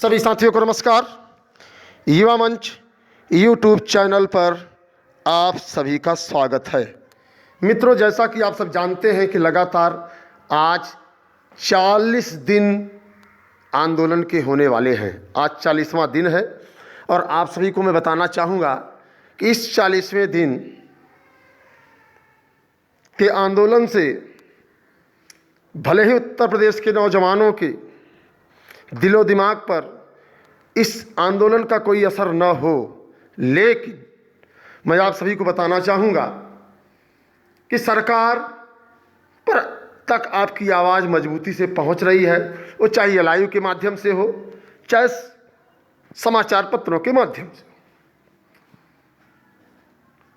सभी साथियों को नमस्कार। युवा मंच यूट्यूब चैनल पर आप सभी का स्वागत है। मित्रों, जैसा कि आप सब जानते हैं कि लगातार आज 40 दिन आंदोलन के होने वाले हैं। आज 40वां दिन है और आप सभी को मैं बताना चाहूँगा कि इस 40वें दिन के आंदोलन से भले ही उत्तर प्रदेश के नौजवानों के दिलो दिमाग पर इस आंदोलन का कोई असर न हो, लेकिन मैं आप सभी को बताना चाहूँगा कि सरकार पर तक आपकी आवाज़ मजबूती से पहुँच रही है। वो चाहे लाइव के माध्यम से हो, चाहे समाचार पत्रों के माध्यम से।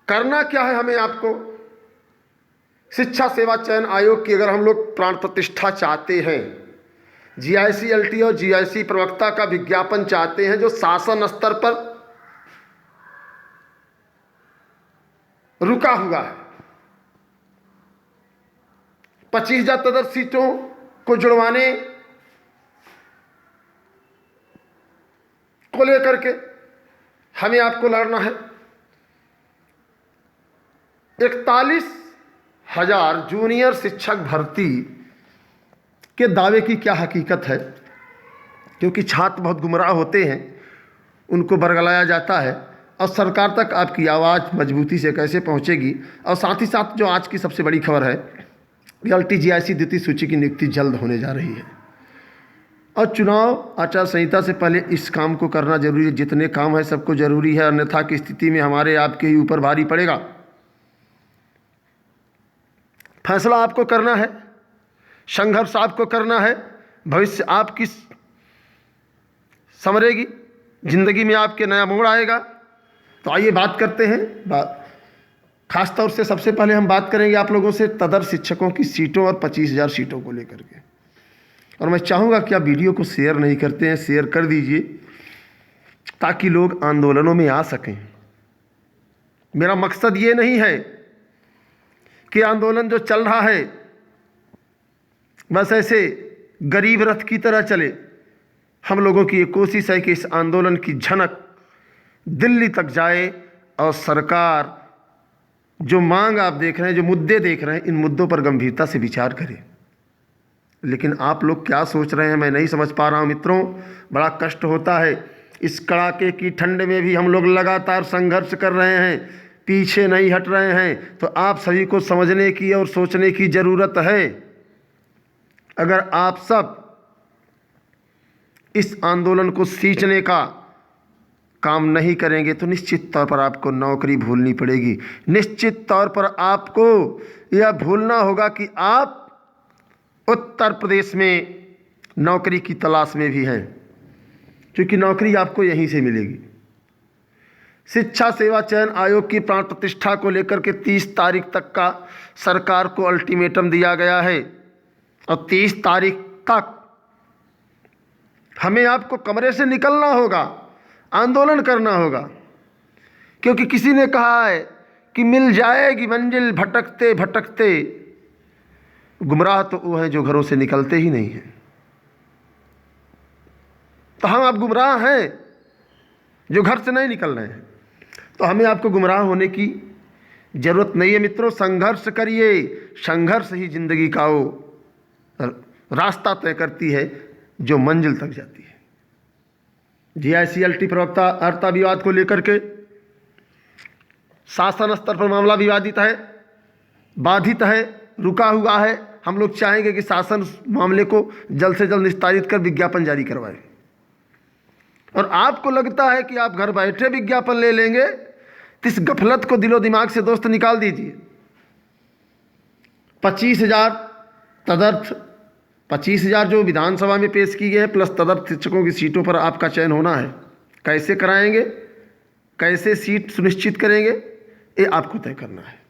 करना क्या है हमें? आपको शिक्षा सेवा चयन आयोग की अगर हम लोग प्राण प्रतिष्ठा चाहते हैं, जीआईसी-एलटी और जीआईसी प्रवक्ता का विज्ञापन चाहते हैं जो शासन स्तर पर रुका हुआ है, 25,000 तदर्थ सीटों को जुड़वाने को लेकर के हमें आपको लड़ना है। 41,000 जूनियर शिक्षक भर्ती के दावे की क्या हकीकत है? क्योंकि छात्र बहुत गुमराह होते हैं, उनको बरगलाया जाता है और सरकार तक आपकी आवाज़ मजबूती से कैसे पहुंचेगी। और साथ ही साथ जो आज की सबसे बड़ी खबर है, एलटी जीआईसी द्वितीय सूची की नियुक्ति जल्द होने जा रही है और चुनाव आचार संहिता से पहले इस काम को करना जरूरी है। जितने काम है सबको जरूरी है, अन्यथा की स्थिति में हमारे आपके ही ऊपर भारी पड़ेगा। फैसला आपको करना है, संघर्ष आपको करना है, भविष्य आपकी संवरेगी, जिंदगी में आपके नया मोड़ आएगा। तो आइए बात करते हैं। खास तौर से सबसे पहले हम बात करेंगे आप लोगों से तदर्थ शिक्षकों की सीटों और 25,000 सीटों को लेकर के। और मैं चाहूँगा कि आप वीडियो को शेयर नहीं करते हैं, शेयर कर दीजिए ताकि लोग आंदोलनों में आ सकें। मेरा मकसद ये नहीं है कि आंदोलन जो चल रहा है बस ऐसे गरीब रथ की तरह चले। हम लोगों की ये कोशिश है कि इस आंदोलन की झनक दिल्ली तक जाए और सरकार जो मांग आप देख रहे हैं, जो मुद्दे देख रहे हैं, इन मुद्दों पर गंभीरता से विचार करे। लेकिन आप लोग क्या सोच रहे हैं मैं नहीं समझ पा रहा हूँ। मित्रों, बड़ा कष्ट होता है। इस कड़ाके की ठंड में भी हम लोग लगातार संघर्ष कर रहे हैं, पीछे नहीं हट रहे हैं। तो आप सभी को समझने की और सोचने की ज़रूरत है। अगर आप सब इस आंदोलन को सींचने का काम नहीं करेंगे तो निश्चित तौर पर आपको नौकरी भूलनी पड़ेगी। निश्चित तौर पर आपको यह भूलना होगा कि आप उत्तर प्रदेश में नौकरी की तलाश में भी हैं, क्योंकि नौकरी आपको यहीं से मिलेगी। शिक्षा सेवा चयन आयोग की प्राण प्रतिष्ठा को लेकर के 30 तारीख तक का सरकार को अल्टीमेटम दिया गया है और 30 तारीख तक हमें आपको कमरे से निकलना होगा, आंदोलन करना होगा। क्योंकि किसी ने कहा है कि मिल जाएगी मंजिल भटकते भटकते। गुमराह तो वो हैं जो घरों से निकलते ही नहीं हैं। तो हम आप गुमराह हैं जो घर से नहीं निकल रहे हैं। तो हमें आपको गुमराह होने की ज़रूरत नहीं है। मित्रों, संघर्ष करिए। संघर्ष ही जिंदगी का वो रास्ता तय करती है जो मंजिल तक जाती है। जीआईसी-एलटी प्रवक्ता अर्हता विवाद को लेकर के शासन स्तर पर मामला विवादित है, बाधित है, रुका हुआ है। हम लोग चाहेंगे कि शासन मामले को जल्द से जल्द निस्तारित कर विज्ञापन जारी करवाए। और आपको लगता है कि आप घर बैठे विज्ञापन ले लेंगे, तो इस गफलत को दिलो दिमाग से दोस्त निकाल दीजिए। 25,000 तदर्थ 25,000 जो विधानसभा में पेश की गए हैं, प्लस तदर्थ शिक्षकों की सीटों पर आपका चयन होना है। कैसे कराएंगे, कैसे सीट सुनिश्चित करेंगे, ये आपको तय करना है।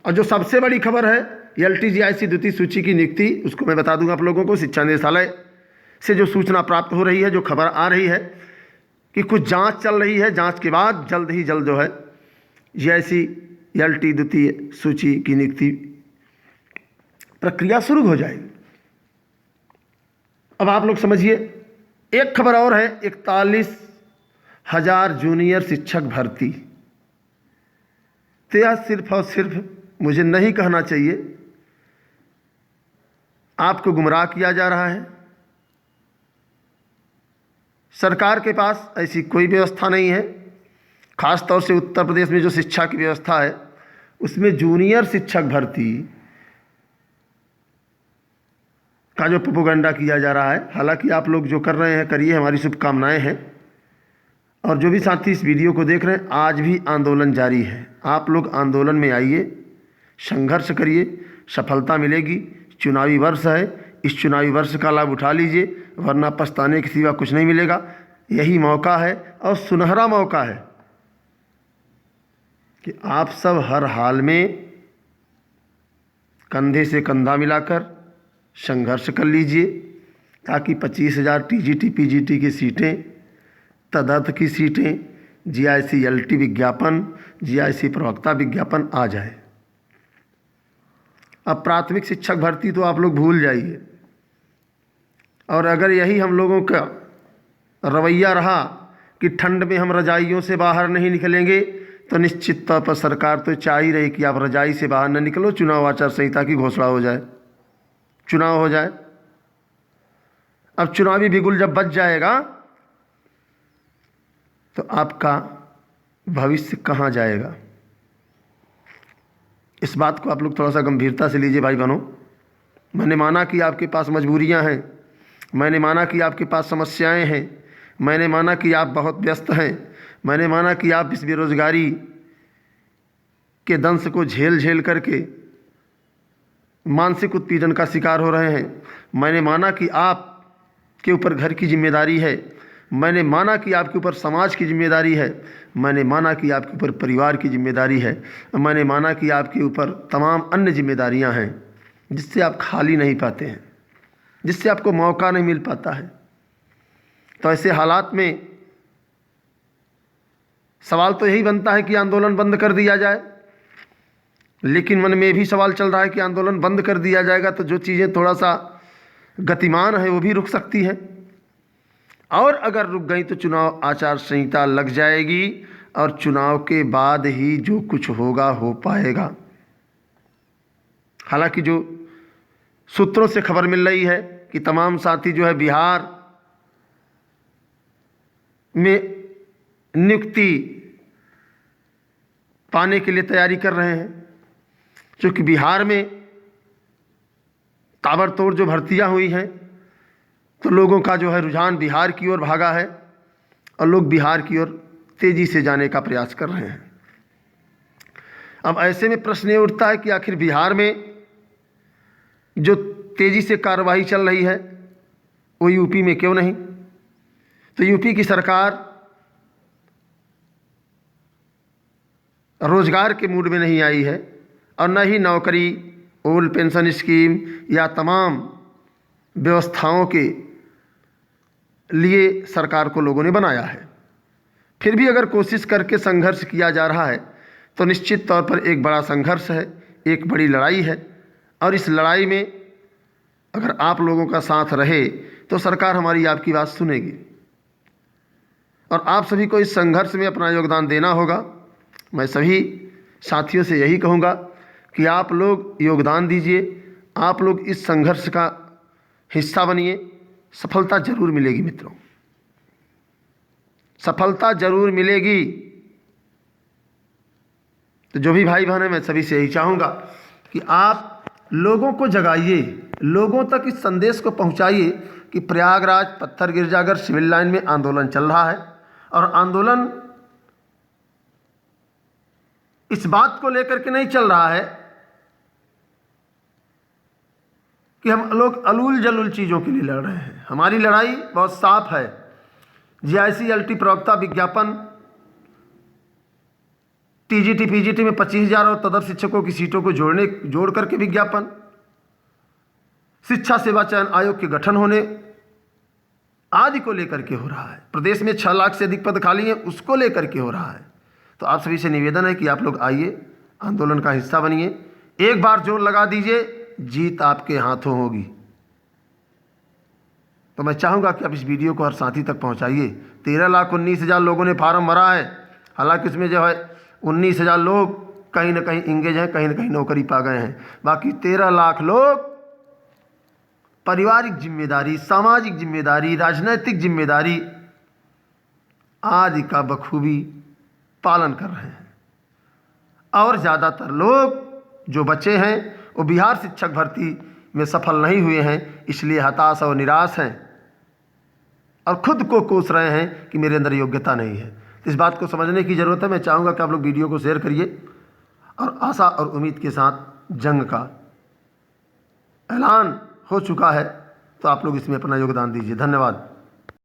और जो सबसे बड़ी खबर है एलटी जीआईसी द्वितीय सूची की नियुक्ति, उसको मैं बता दूंगा आप लोगों को। शिक्षा निदेशालय से जो सूचना प्राप्त हो रही है, जो खबर आ रही है कि कुछ जांच चल रही है, जांच के बाद जल्द ही जल्द जो है जीआईसी-एलटी द्वितीय सूची की नियुक्ति प्रक्रिया शुरू हो जाएगी। अब आप लोग समझिए, एक खबर और है, 41,000 जूनियर शिक्षक भर्ती। तो यह सिर्फ और सिर्फ, मुझे नहीं कहना चाहिए, आपको गुमराह किया जा रहा है। सरकार के पास ऐसी कोई व्यवस्था नहीं है। खास तौर से उत्तर प्रदेश में जो शिक्षा की व्यवस्था है, उसमें जूनियर शिक्षक भर्ती का जो प्रोपेगेंडा किया जा रहा है, हालांकि आप लोग जो कर रहे हैं करिए, हमारी शुभकामनाएं हैं। और जो भी साथी इस वीडियो को देख रहे हैं, आज भी आंदोलन जारी है। आप लोग आंदोलन में आइए, संघर्ष करिए, सफलता मिलेगी। चुनावी वर्ष है, इस चुनावी वर्ष का लाभ उठा लीजिए, वरना पछताने के सिवा कुछ नहीं मिलेगा। यही मौका है और सुनहरा मौका है कि आप सब हर हाल में कंधे से कंधा मिलाकर संघर्ष कर लीजिए, ताकि 25,000 टीजीटी पीजीटी की सीटें, तदर्थ की सीटें, जीआईसी-एलटी विज्ञापन, जीआईसी प्रवक्ता विज्ञापन आ जाए। अब प्राथमिक शिक्षक भर्ती तो आप लोग भूल जाइए। और अगर यही हम लोगों का रवैया रहा कि ठंड में हम रजाइयों से बाहर नहीं निकलेंगे, तो निश्चित तौर पर सरकार तो चाह ही रही कि आप रजाई से बाहर न निकलो, चुनाव आचार संहिता की घोषणा हो जाए, चुनाव हो जाए। अब चुनावी बिगुल जब बच जाएगा तो आपका भविष्य कहाँ जाएगा? इस बात को आप लोग थोड़ा सा गंभीरता से लीजिए भाई बहनों। मैंने माना कि आपके पास मजबूरियां हैं, मैंने माना कि आपके पास समस्याएं हैं, मैंने माना कि आप बहुत व्यस्त हैं, मैंने माना कि आप इस बेरोजगारी के दंश को झेल झेल करके मानसिक उत्पीड़न का शिकार हो रहे हैं। मैंने माना कि आप के ऊपर घर की जिम्मेदारी है, मैंने माना कि आपके ऊपर समाज की जिम्मेदारी है, मैंने माना कि आपके ऊपर परिवार की जिम्मेदारी है, मैंने माना कि आपके ऊपर तमाम अन्य जिम्मेदारियां हैं, जिससे आप खाली नहीं पाते हैं, जिससे आपको मौका नहीं मिल पाता है। तो ऐसे हालात में सवाल तो यही बनता है कि आंदोलन बंद कर दिया जाए। लेकिन मन में भी सवाल चल रहा है कि आंदोलन बंद कर दिया जाएगा तो जो चीज़ें थोड़ा सा गतिमान है वो भी रुक सकती है, और अगर रुक गई तो चुनाव आचार संहिता लग जाएगी और चुनाव के बाद ही जो कुछ होगा हो पाएगा। हालांकि जो सूत्रों से खबर मिल रही है कि तमाम साथी जो है बिहार में नियुक्ति पाने के लिए तैयारी कर रहे हैं, क्योंकि बिहार में ताबड़तोड़ जो भर्तियां हुई हैं तो लोगों का जो है रुझान बिहार की ओर भागा है और लोग बिहार की ओर तेजी से जाने का प्रयास कर रहे हैं। अब ऐसे में प्रश्न ये उठता है कि आखिर बिहार में जो तेजी से कार्रवाई चल रही है वो यूपी में क्यों नहीं? तो यूपी की सरकार रोजगार के मूड में नहीं आई है और न ही नौकरी, ओल्ड पेंशन स्कीम या तमाम व्यवस्थाओं के लिए सरकार को लोगों ने बनाया है। फिर भी अगर कोशिश करके संघर्ष किया जा रहा है तो निश्चित तौर पर एक बड़ा संघर्ष है, एक बड़ी लड़ाई है, और इस लड़ाई में अगर आप लोगों का साथ रहे तो सरकार हमारी आपकी बात सुनेगी और आप सभी को इस संघर्ष में अपना योगदान देना होगा। मैं सभी साथियों से यही कहूँगा कि आप लोग योगदान दीजिए, आप लोग इस संघर्ष का हिस्सा बनिए। सफलता जरूर मिलेगी मित्रों, सफलता जरूर मिलेगी। तो जो भी भाई बहन है, मैं सभी से यही चाहूँगा कि आप लोगों को जगाइए, लोगों तक इस संदेश को पहुँचाइए कि प्रयागराज पत्थर गिरजागर सिविल लाइन में आंदोलन चल रहा है और आंदोलन इस बात को लेकर के नहीं चल रहा है कि हम लोग अलूल जलूल चीज़ों के लिए लड़ रहे हैं। हमारी लड़ाई बहुत साफ है। जीआईसी-एलटी प्रवक्ता विज्ञापन, टीजीटी पीजीटी में 25,000 और तदर्थ शिक्षकों की सीटों को जोड़ करके विज्ञापन, शिक्षा सेवा चयन आयोग के गठन होने आदि को लेकर के हो रहा है। प्रदेश में 6 लाख से अधिक पद खाली हैं, उसको लेकर के हो रहा है। तो आप सभी से निवेदन है कि आप लोग आइए, आंदोलन का हिस्सा बनिए, एक बार जोर लगा दीजिए, जीत आपके हाथों होगी। तो मैं चाहूँगा कि आप इस वीडियो को हर साथी तक पहुँचाइए। 13,19,000 लोगों ने फार्म भरा है, हालांकि उसमें जो है 19,000 लोग कहीं ना कहीं इंगेज हैं, कहीं ना कहीं नौकरी पा गए हैं। बाकी 13 लाख लोग पारिवारिक जिम्मेदारी, सामाजिक जिम्मेदारी, राजनैतिक जिम्मेदारी आदि का बखूबी पालन कर रहे हैं। और ज़्यादातर लोग जो बचे हैं वो बिहार शिक्षक भर्ती में सफल नहीं हुए हैं, इसलिए हताश और निराश हैं और खुद को कोस रहे हैं कि मेरे अंदर योग्यता नहीं है। तो इस बात को समझने की ज़रूरत है। मैं चाहूँगा कि आप लोग वीडियो को शेयर करिए और आशा और उम्मीद के साथ जंग का ऐलान हो चुका है, तो आप लोग इसमें अपना योगदान दीजिए। धन्यवाद।